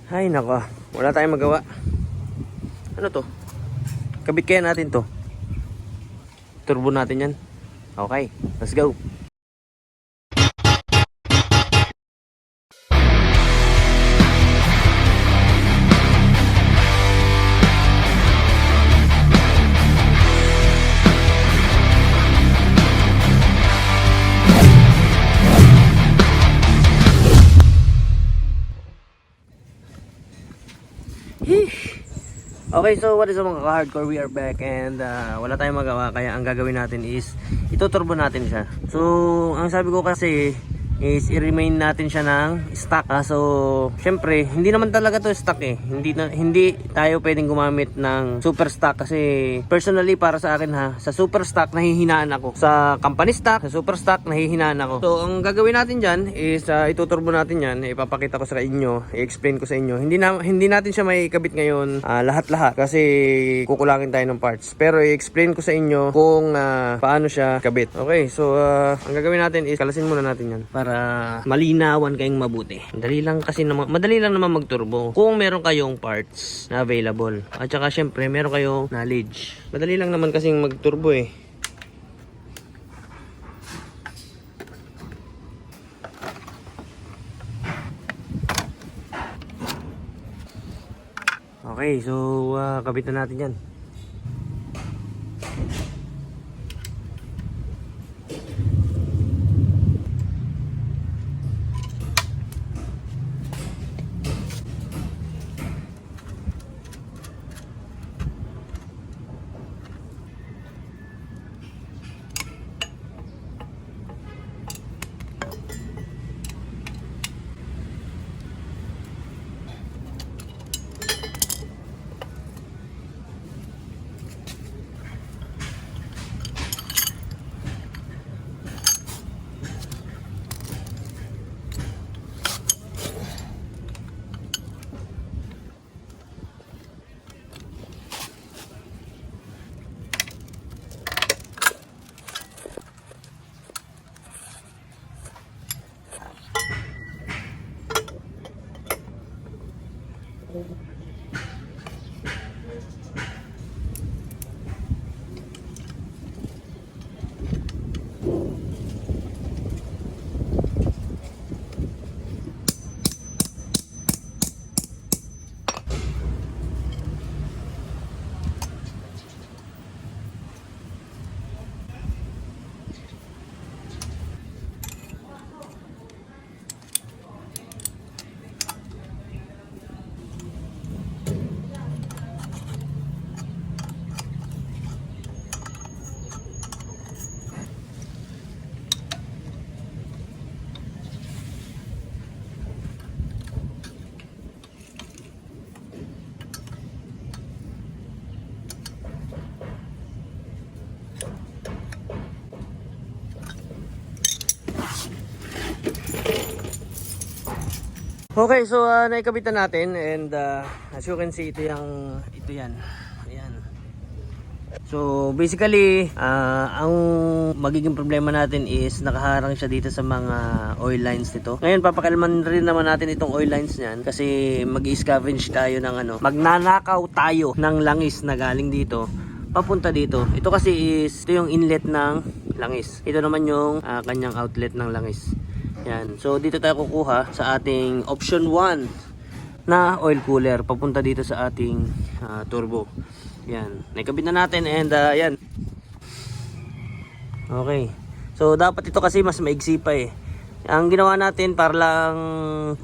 Ay nako, wala tayong magawa. Ano to? Kabit kaya natin to. Turbo natin yan. Okay, let's go. Okay, so what is up mga ka-hardcore, we are back and wala tayong magawa kaya ang gagawin natin is ituturbo natin siya. So, ang sabi ko kasi is i-remain natin siya ng stock. So, syempre, hindi naman talaga to stock eh. Hindi tayo pwedeng gumamit ng super stock kasi personally para sa akin ha, sa super stock nahihinaan ako. Sa company stock, sa super stock nahihinaan ako. So, ang gagawin natin diyan is ituturbo natin 'yan. Ipapakita ko sa inyo, i-explain ko sa inyo. Hindi natin siya may ikabit ngayon lahat-lahat kasi kukulangin tayo ng parts. Pero i-explain ko sa inyo kung paano siya kabit. Okay, so ang gagawin natin is kalasin muna natin 'yan para malinawan kayong mabuti. Madali lang naman magturbo kung meron kayong parts na available. At saka syempre meron kayong knowledge. Madali lang naman kasing magturbo eh. Okay, so kabit na natin yan. Okay, so naikabit na natin and as you can see ito yan. Ayan. So basically ang magiging problema natin is nakaharang siya dito sa mga oil lines nito. Ngayon papakalman rin naman natin itong oil lines niyan kasi mag-scavenge tayo ng magnanakaw tayo ng langis na galing dito papunta dito. Ito kasi ito yung inlet ng langis. Ito naman yung kanyang outlet ng langis. Yan. So dito tayo kukuha sa ating option 1 na oil cooler papunta dito sa ating turbo. Yan. Naikabit na natin and yan. Okay. So dapat ito kasi mas maigsi pa eh. Ang ginawa natin para lang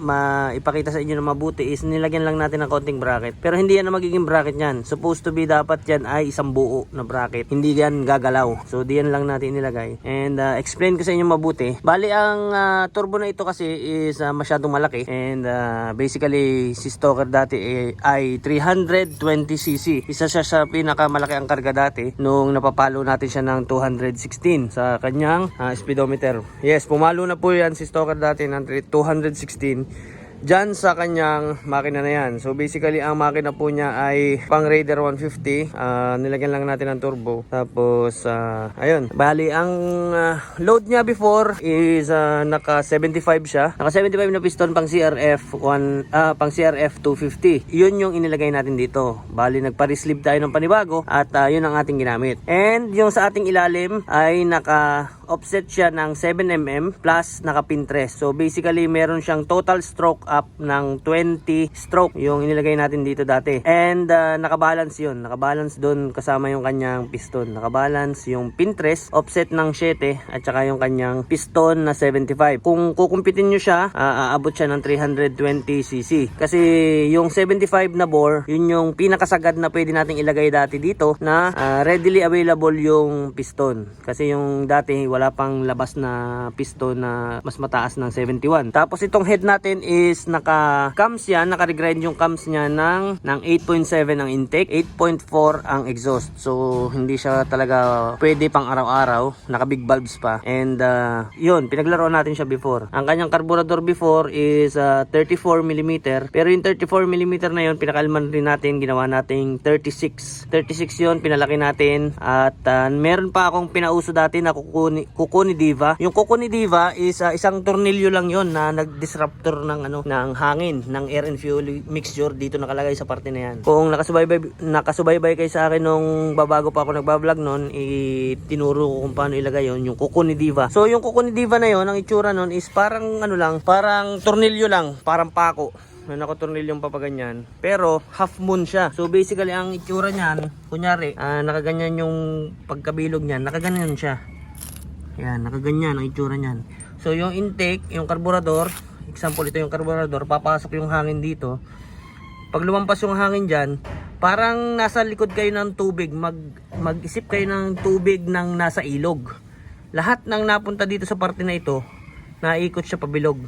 maipakita sa inyo na mabuti is nilagyan lang natin ng konting bracket. Pero hindi yan na magiging bracket yan. Supposed to be dapat yan ay isang buo na bracket. Hindi yan gagalaw. So diyan lang natin nilagay. And explain ko sa inyo mabuti. Bali ang turbo na ito kasi is masyadong malaki. And basically si Stoker dati ay 320cc. Isa siya sa pinakamalaki ang karga dati nung napapalo natin siya ng 216 sa kanyang speedometer. Yes, pumalo na po yan si Stoker dati ng 216 dyan sa kanyang makina na yan. So basically ang makina po niya ay pang Raider 150. Nilagyan lang natin ng turbo. Tapos ayun, bali ang load niya before is naka 75 siya. Naka 75 na piston pang CRF 1 pang CRF 250. Yun yung inilagay natin dito. Bali nagpa-resleeve tayo ng panibago at yun ang ating ginamit. And yung sa ating ilalim ay naka offset siya ng 7mm plus naka pin 3. So basically meron siyang total stroke up ng 20 stroke yung inilagay natin dito dati. And nakabalance yun. Nakabalance doon kasama yung kanyang piston. Nakabalance yung pin 3 offset ng 7 at saka yung kanyang piston na 75. Kung kukumpitin nyo siya, aabot siya ng 320cc. Kasi yung 75 na bore, yun yung pinakasagad na pwede nating ilagay dati dito na readily available yung piston. Kasi yung dati wala pang labas na piston na mas mataas ng 71. Tapos itong head natin is naka-cams yan, naka-regrind yung cams niya ng 8.7 ang intake, 8.4 ang exhaust. So hindi siya talaga pwede pang araw-araw, naka-big valves pa. And yun, pinaglaruan natin siya before. Ang kanyang carburetor before is 34mm, pero yung 34mm na yun, pinakalman rin natin, ginawa nating 36 yun, pinalaki natin. At meron pa akong pinauso dati na kuko ni Diva. Yung kuko ni Diva is isang tornilyo lang yon na nag-disruptor ng ng hangin, ng air and fuel mixture dito nakalagay sa parte na yan. Kung nakasubaybay kayo sa akin nung babago pa ako nagba-vlog noon, tinuro ko kung paano ilagay yon, yung kuko ni Diva. So yung kuko ni Diva na yon, ang itsura noon is parang parang tornilyo lang, parang pako na nakatornilyong papaganyan, pero half moon siya. So basically ang itsura niyan, kunyari nakaganyan yung pagkabilog niyan, nakaganyan siya. Yan, nakaganyan ang itsura niyan. So yung intake, yung carburetor, example ito yung carburetor, papasok yung hangin dito. Pag lumampas yung hangin dyan, parang nasa likod kayo ng tubig, mag-isip kayo ng tubig ng nasa ilog. Lahat ng napunta dito sa parte na ito, naikot siya pabilog.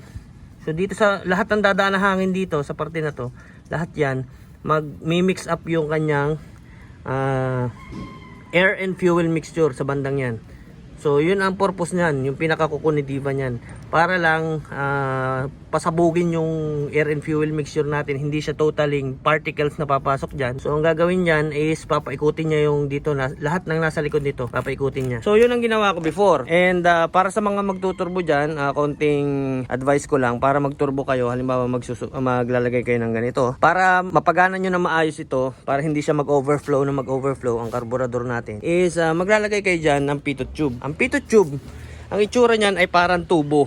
So dito sa lahat ng dadaan na hangin dito sa parte na to, lahat yan mag-mix up yung kanyang air and fuel mixture sa bandang yan. So yun ang purpose niyan, yung pinakakuko ni Diva niyan, para lang pasabugin yung air and fuel mixture natin, hindi siya totaling particles na papasok diyan. So ang gagawin niyan is papaikutin niya yung dito na lahat ng nasa likod nito, papaikutin niya. So yun ang ginawa ko before. And para sa mga magtuturbo diyan, konting advice ko lang para magturbo kayo, halimbawa maglalagay kayo ng ganito, para mapagana niyo na maayos ito, para hindi siya mag-overflow ang carburetor natin, is maglalagay kayo diyan ng pitot tube. Ang pitot tube, ang itsura niyan ay parang tubo.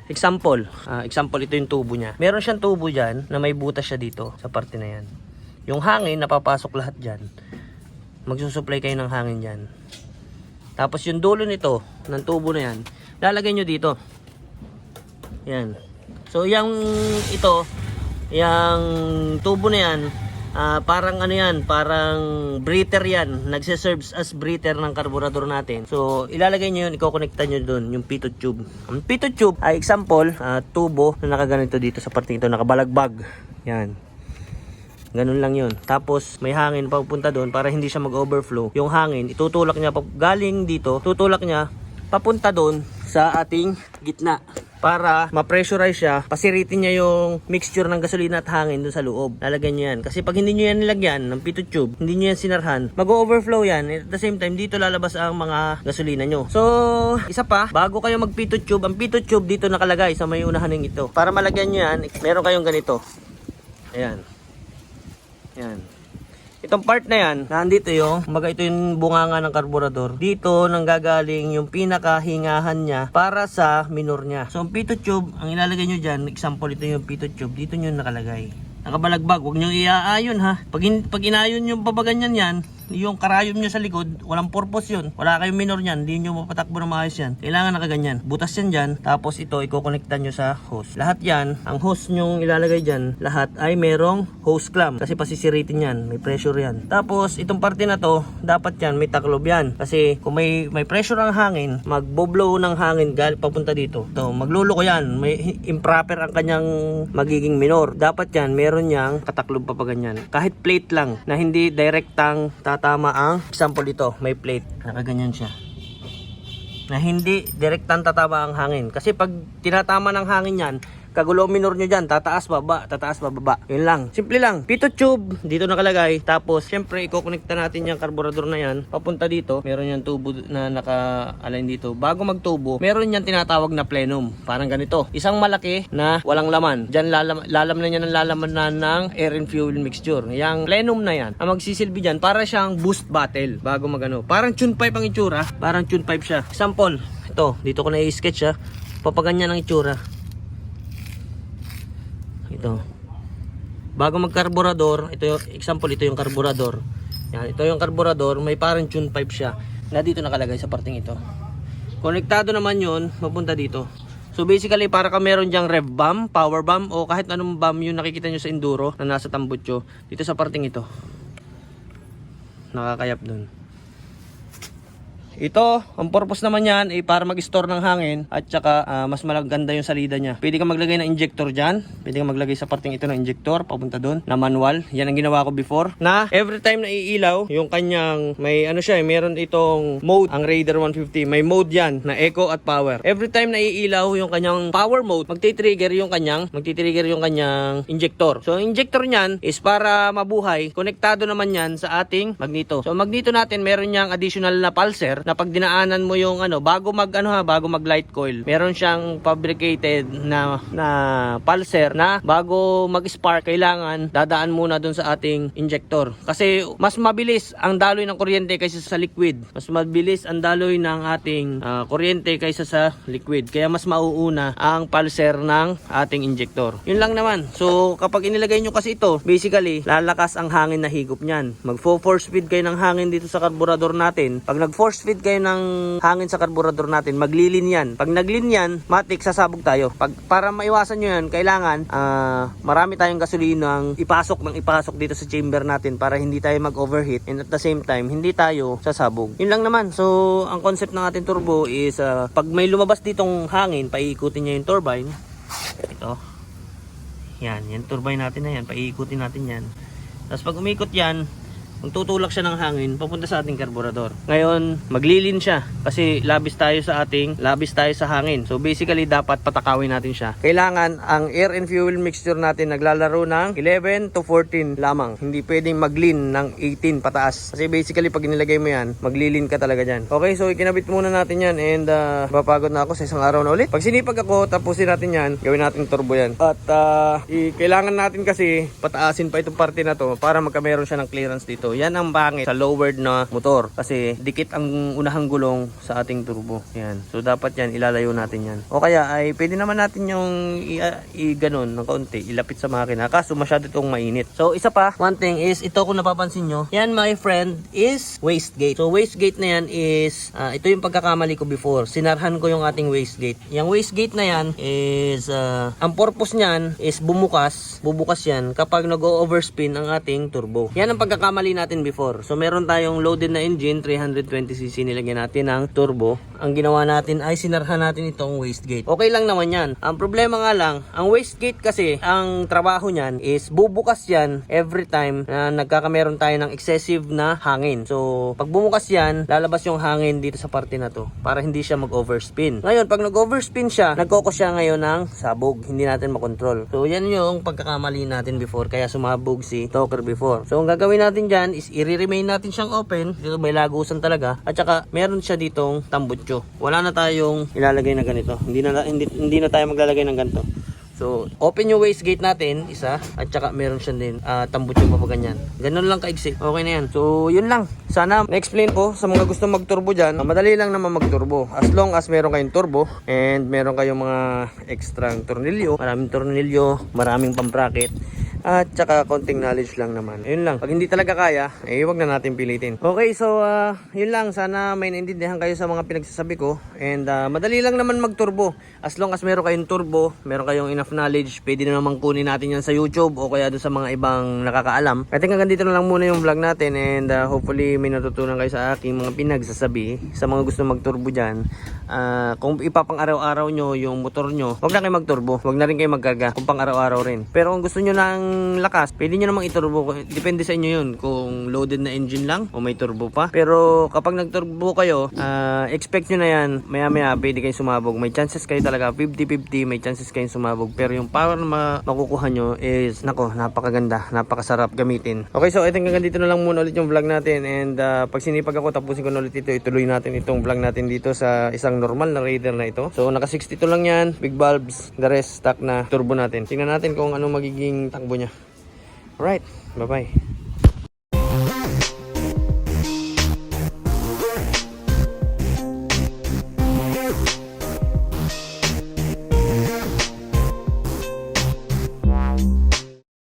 Example ito yung tubo niya. Meron siyang tubo dyan na may butas siya dito sa parte na yan. Yung hangin napapasok lahat dyan. Magsusupply kayo ng hangin dyan. Tapos yung dulo nito, ng tubo na yan, lalagay nyo dito. Yan. So yung tubo na yan, parang parang breather yan. Nagsiserves as breather ng carburetor natin. So ilalagay nyo yun, ikokonekta nyo dun yung pitot tube. Ang pitot tube ay example, tubo na nakaganito dito sa parte nito, nakabalagbag. Yan. Ganun lang yun. Tapos may hangin papunta doon para hindi siya mag-overflow. Yung hangin, itutulak niya galing dito, tutulak niya papunta doon sa ating gitna, para ma-pressurize siya, pasiritin niya yung mixture ng gasolina at hangin dun sa loob. Lalagyan niyo yan. Kasi pag hindi niyo yan nilagyan ng pitot tube, hindi niyo yan sinarhan, mag-overflow yan. At the same time, dito lalabas ang mga gasolina nyo. So, isa pa, bago kayo mag-pitot tube, ang pitot tube dito nakalagay sa may unahan ng ito. Para malagyan niyo yan, meron kayong ganito. Ayan. Ayan. Itong part na yan, nandito ito yung bunganga ng carburetor. Dito nanggagaling yung pinakahingahan niya para sa minor niya. So ang pitot tube, ang ilalagay nyo dyan, example ito yung pitot tube, dito nyo nakalagay. Nakabalagbag, huwag nyo iaayon ha. Pag inayon yung papaganyan yan, yung karayom nyo sa likod, walang purpose yun. Wala kayong minor nyan, hindi nyo mapatakbo na maayos yan. Kailangan nakaganyan. Butas yan dyan, tapos ito ikokonekta nyo sa hose. Lahat yan, ang hose nyo ilalagay dyan, lahat ay merong hose clamp. Kasi pasisiritin yan, may pressure yan. Tapos itong parte na to, dapat yan, may taklob yan. Kasi kung may pressure ang hangin, magbo-blow ng hangin papunta dito. So, magluluko yan, may improper ang kanyang magiging minor. Dapat yan, meron niyang kataklob pa ganyan. Kahit plate lang, na hindi direktang tama ang example dito, may plate, nakaganyan siya, na hindi direktang tatama ang hangin. Kasi pag tinatama ng hangin yan, kagulo minor nyo dyan, tataas baba, yun lang, simple lang. Pitot tube dito nakalagay, tapos syempre iko-connecta natin yung karburador na yan papunta dito. Meron yan tubo na naka-align dito. Bago magtubo, meron yan tinatawag na plenum, parang ganito, isang malaki na walang laman. Dyan lalam na yan ng lalaman na ng air and fuel mixture. Yang plenum na yan ang magsisilbi dyan para siyang boost bottle bago magano, parang tune pipe ang itsura, parang tune pipe siya. Example, ito, dito ko na i-sketch ha. Papaganyan ang itsura. Ito. Bago magkarburador, ito yung example, ito yung karburador. Yan, ito yung karburador, may parang tune pipe siya na dito nakalagay sa parting ito. Konektado naman yun, mapunta dito. So basically, para ka meron diyang rev bomb, power bomb, o kahit anong bomb yung nakikita nyo sa enduro na nasa tambutso, dito sa parting ito. Nakakayap dun. Ito, ang purpose naman yan ay para mag-store ng hangin at saka mas maganda yung salida niya. Pwede kang maglagay ng injector dyan. Pwede kang maglagay sa parting ito ng injector papunta doon na manual. Yan ang ginawa ko before. Na every time na iilaw, yung kanyang may ano siya, meron itong mode, ang Raider 150. May mode yan na eco at power. Every time na iilaw yung kanyang power mode, magti-trigger yung kanyang injector. So ang injector niyan is para mabuhay. Konektado naman yan sa ating magneto. So magneto natin meron niyang additional na pulser na pag dinaanan mo yung bago mag light coil, meron siyang fabricated na pulser na bago mag-spark kailangan dadaan muna dun sa ating injector. Kasi mas mabilis ang daloy ng kuryente kaysa sa liquid. Mas mabilis ang daloy ng ating kuryente kaysa sa liquid. Kaya mas mauuna ang pulser ng ating injector. Yun lang naman. So kapag inilagay nyo kasi ito, basically lalakas ang hangin na higop niyan. Magfo-force feed kayo ng hangin dito sa karburador natin. Pag nag-force feed kayo ng hangin sa karburador natin, maglilin yan. Pag naglin yan, matik sasabog tayo. Para maiwasan nyo yan, kailangan marami tayong gasolinang ipasok dito sa chamber natin para hindi tayo mag-overheat and at the same time, hindi tayo sasabog. Yun lang naman. So, ang concept ng ating turbo is pag may lumabas ditong hangin, paiikutin nyo yung turbine. Ito. Yan turbine natin na yan. Paiikutin natin yan. Tapos pag umikot yan, magtutulak siya ng hangin papunta sa ating karburador. Ngayon, maglilin siya kasi labis tayo sa hangin. So basically, dapat patakawin natin siya. Kailangan ang air and fuel mixture natin naglalaro ng 11 to 14 lamang. Hindi pwedeng maglin ng 18 pataas. Kasi basically, pag inilagay mo yan, maglilin ka talaga dyan. Okay, so ikinabit muna natin yan and mapagod na ako sa isang araw na ulit. Pag sinipag ako, tapusin natin yan, gawin natin turbo yan. At kailangan natin kasi pataasin pa itong parte na to para magkameron siya ng clearance dito. Yan ang pangit sa lowered na motor kasi dikit ang unahang gulong sa ating turbo. Yan. So dapat yan ilalayo natin yan. O kaya ay pwede naman natin yung ganon ng kaunti, ilapit sa makina kaso masyado itong mainit. So isa pa, one thing is ito kung napapansin nyo, yan my friend is wastegate. So wastegate na yan is ito yung pagkakamali ko before. Sinarhan ko yung ating wastegate. Yung wastegate na yan is ang purpose niyan is bubukas yan kapag nag-overspin ang ating turbo. Yan ang pagkakamali natin before. So meron tayong loaded na engine, 320cc, nilagyan natin ng turbo. Ang ginawa natin ay sinarhan natin itong wastegate. Okay lang naman yan. Ang problema nga lang, ang wastegate kasi, ang trabaho niyan is bubukas yan every time na nagkakameron tayo ng excessive na hangin. So pag bumukas yan, lalabas yung hangin dito sa parte na to para hindi siya mag-overspin. Ngayon, pag nag-overspin siya, nagkokos siya ngayon ng sabog. Hindi natin makontrol. So yan yung pagkakamali natin before. Kaya sumabog si Talker before. So ang gagawin natin dyan is i-remain natin siyang open. Dito may lagusan talaga. At saka meron siya ditong tambutso. Wala na tayong ilalagay na ganito. Hindi na tayo maglalagay ng ganito. So open yung wastegate natin, isa. At saka meron siya din tambutso pa pa ganyan. Ganun lang kaigsi. Okay na yan. So yun lang. Sana na-explain ko sa mga gusto mag-turbo dyan. Madali lang naman mag-turbo. As long as meron kayong turbo and meron kayong mga extra tornilyo. Maraming tornilyo. Maraming pambracket. At saka konting knowledge lang naman. Ayun lang. Pag hindi talaga kaya, wag na natin pilitin. Okay, so yun lang. Sana may naintindihan kayo sa mga pinagsasabi ko. And madali lang naman mag-turbo. As long as meron kayong turbo, meron kayong enough knowledge, pwede na naman kunin natin yan sa YouTube o kaya doon sa mga ibang nakakaalam. I think hanggang dito na lang muna yung vlog natin. And hopefully may natutunan kayo sa aking mga pinagsasabi. Sa mga gusto mag-turbo dyan. Kung ipapang araw-araw nyo yung motor nyo, wag na kayo mag-turbo. Wag na rin kayo magkarga kung pang araw-araw rin. Pero kung gusto nyo ng ng lakas, pwede nyo namang iturbo. Depende sa inyo yun kung loaded na engine lang o may turbo pa. Pero kapag nagturbo kayo, expect nyo na yan, maya maya pwede kayong sumabog. May chances kayo talaga 50-50, may chances kayong sumabog. Pero yung power na makukuha nyo is nako, napakaganda, napakasarap gamitin. Okay, so I think hanggang dito na lang muna ulit yung vlog natin. And pag sinipag ako, tapusin ko na ulit ito. Ituloy natin itong vlog natin dito sa isang normal na Raider na ito. So naka 62 lang yan, big bulbs, the rest stock na turbo natin. Tingnan natin kung ano magiging takbo niya. Alright, bye bye.